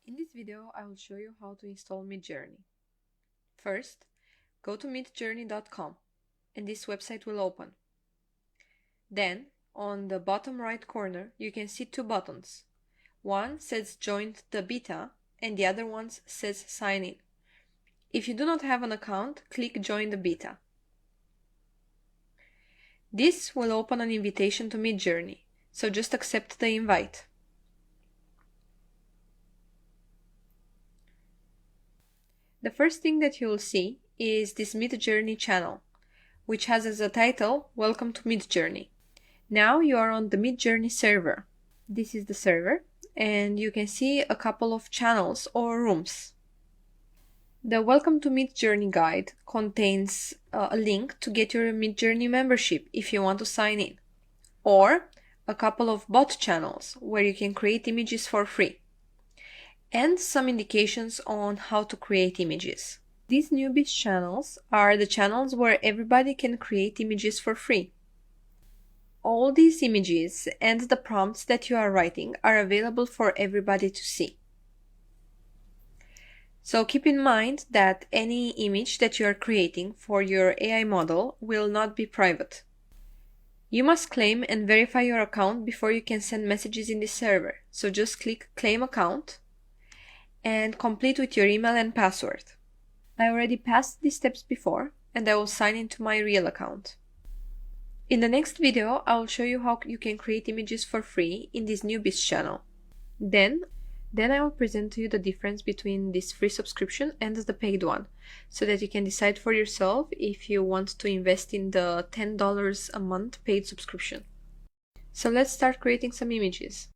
In this video, I will show you how to install Midjourney. First, go to midjourney.com and this website will open. Then, on the bottom right corner, you can see two buttons. One says Join the Beta and the other one says Sign in. If you do not have an account, click Join the Beta. This will open an invitation to Midjourney, so just accept the invite. The first thing that you will see is this Midjourney channel, which has as a title, Welcome to Midjourney. Now you are on the Midjourney server. This is the server, and you can see a couple of channels or rooms. The Welcome to Midjourney guide contains a link to get your Midjourney membership if you want to sign in, or a couple of bot channels where you can create images for free, and some indications on how to create images. These newbies channels are the channels where everybody can create images for free. All these images and the prompts that you are writing are available for everybody to see. So keep in mind that any image that you are creating for your AI model will not be private. You must claim and verify your account before you can send messages in this server. So just click Claim Account and complete with your email and password. I already passed these steps before and I will sign into my real account. In the next video, I will show you how you can create images for free in this newbies channel. Then I will present to you the difference between this free subscription and the paid one, so that you can decide for yourself if you want to invest in the $10 a month paid subscription. So let's start creating some images.